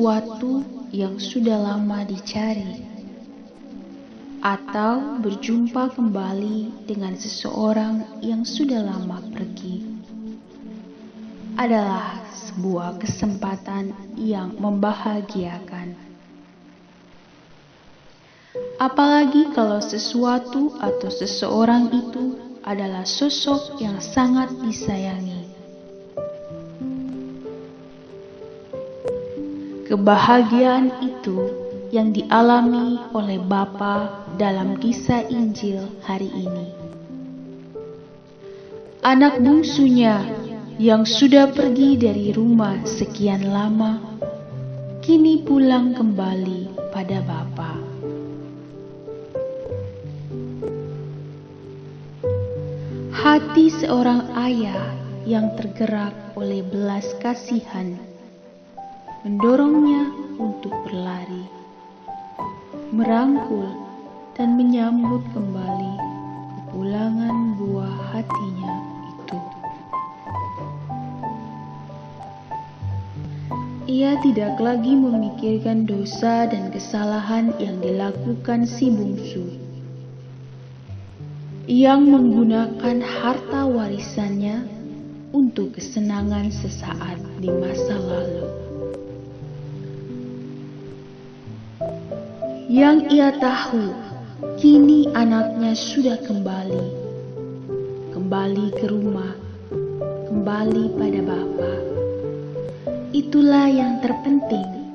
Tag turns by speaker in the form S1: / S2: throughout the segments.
S1: sesuatu yang sudah lama dicari, atau berjumpa kembali dengan seseorang yang sudah lama pergi, adalah sebuah kesempatan yang membahagiakan. Apalagi kalau sesuatu atau seseorang itu adalah sosok yang sangat disayangi. Kebahagiaan itu yang dialami oleh Bapa dalam kisah Injil hari ini. Anak bungsunya yang sudah pergi dari rumah sekian lama, kini pulang kembali pada Bapa. Hati seorang ayah yang tergerak oleh belas kasihan mendorongnya untuk berlari, merangkul dan menyambut kembali kepulangan buah hatinya itu. Ia tidak lagi memikirkan dosa dan kesalahan yang dilakukan si bungsu, yang menggunakan harta warisannya untuk kesenangan sesaat di masa lalu. Yang ia tahu, kini anaknya sudah kembali ke rumah, kembali pada Bapa. Itulah yang terpenting.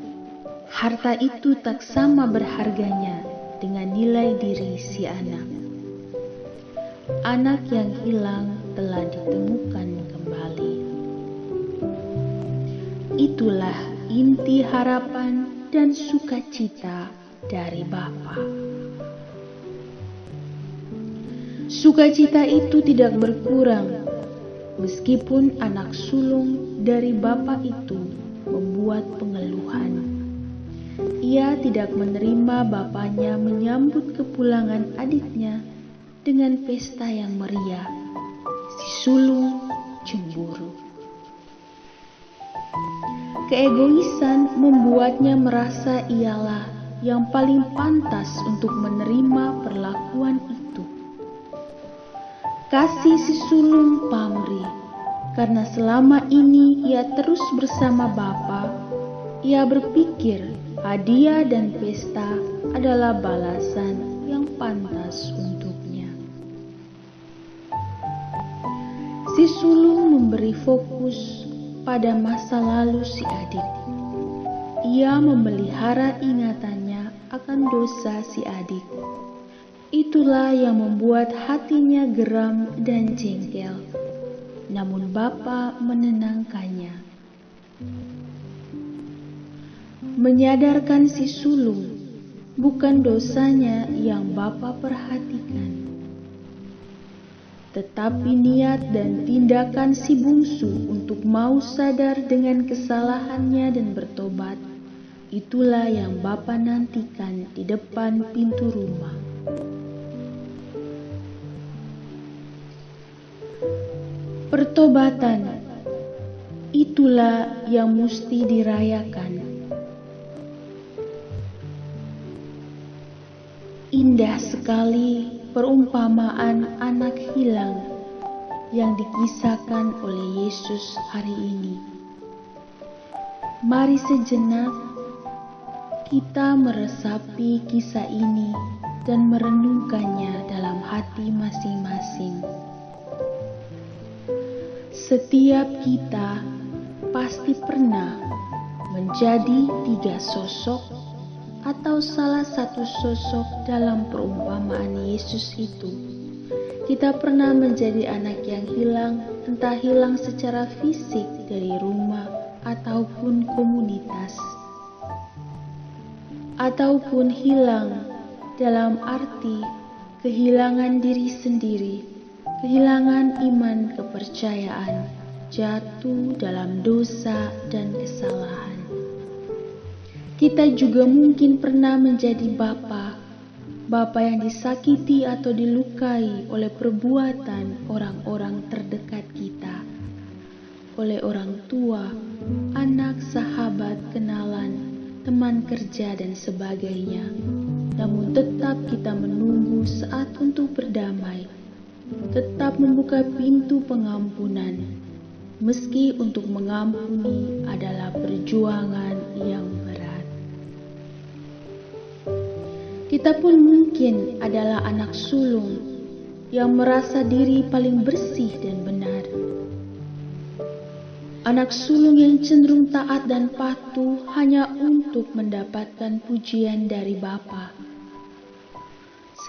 S1: Harta itu tak sama berharganya dengan nilai diri si anak. Anak yang hilang telah ditemukan kembali. Itulah inti harapan dan sukacita dari Bapa. Sukacita itu tidak berkurang meskipun anak sulung dari Bapa itu membuat pengeluhan. Ia tidak menerima bapaknya menyambut kepulangan adiknya dengan pesta yang meriah. Si sulung cemburu. Keegoisan membuatnya merasa ialah yang paling pantas untuk menerima perlakuan itu. Kasih si sulung pamrih, karena selama ini ia terus bersama Bapa. Ia berpikir hadiah dan pesta adalah balasan yang pantas untuknya. Si sulung memberi fokus pada masa lalu si adik. Ia memelihara ingatannya akan dosa si adik. Itulah yang membuat hatinya geram dan jengkel. Namun Bapa menenangkannya. Menyadarkan si sulung bukan dosanya yang Bapa perhatikan, tetapi niat dan tindakan si bungsu untuk mau sadar dengan kesalahannya dan bertobat. Itulah yang Bapa nantikan di depan pintu rumah. Pertobatan, itulah yang mesti dirayakan. Indah sekali perumpamaan anak hilang yang dikisahkan oleh Yesus hari ini. Mari sejenak kita meresapi kisah ini dan merenungkannya dalam hati masing-masing. Setiap kita pasti pernah menjadi tiga sosok atau salah satu sosok dalam perumpamaan Yesus itu. Kita pernah menjadi anak yang hilang, entah hilang secara fisik dari rumah ataupun komunitas, ataupun hilang dalam arti kehilangan diri sendiri, kehilangan iman kepercayaan, jatuh dalam dosa dan kesalahan. Kita juga mungkin pernah menjadi bapa yang disakiti atau dilukai oleh perbuatan orang-orang terdekat kita, oleh orang tua, anak, sahabat, kenalan, teman kerja dan sebagainya. Namun tetap kita menunggu saat untuk berdamai, tetap membuka pintu pengampunan, meski untuk mengampuni adalah perjuangan yang berat. Kita pun mungkin adalah anak sulung yang merasa diri paling bersih dan benar. Anak sulung yang cenderung taat dan patuh hanya untuk mendapatkan pujian dari Bapa.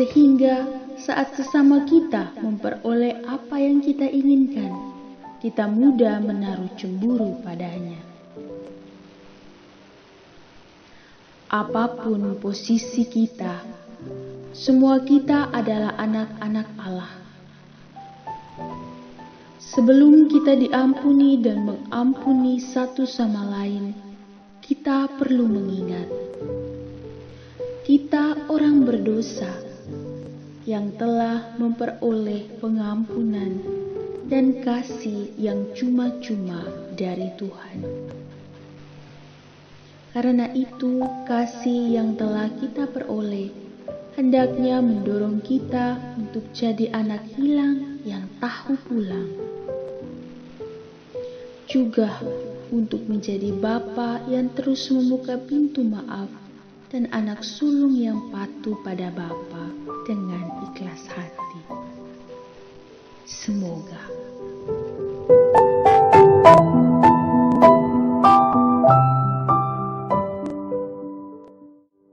S1: Sehingga saat sesama kita memperoleh apa yang kita inginkan, kita mudah menaruh cemburu padanya. Apapun posisi kita, semua kita adalah anak-anak Allah. Sebelum kita diampuni dan mengampuni satu sama lain, kita perlu mengingat, kita orang berdosa yang telah memperoleh pengampunan dan kasih yang cuma-cuma dari Tuhan. Karena itu, kasih yang telah kita peroleh hendaknya mendorong kita untuk jadi anak hilang yang tahu pulang. Juga untuk menjadi bapa yang terus membuka pintu maaf dan anak sulung yang patuh pada Bapa dengan ikhlas hati. Semoga.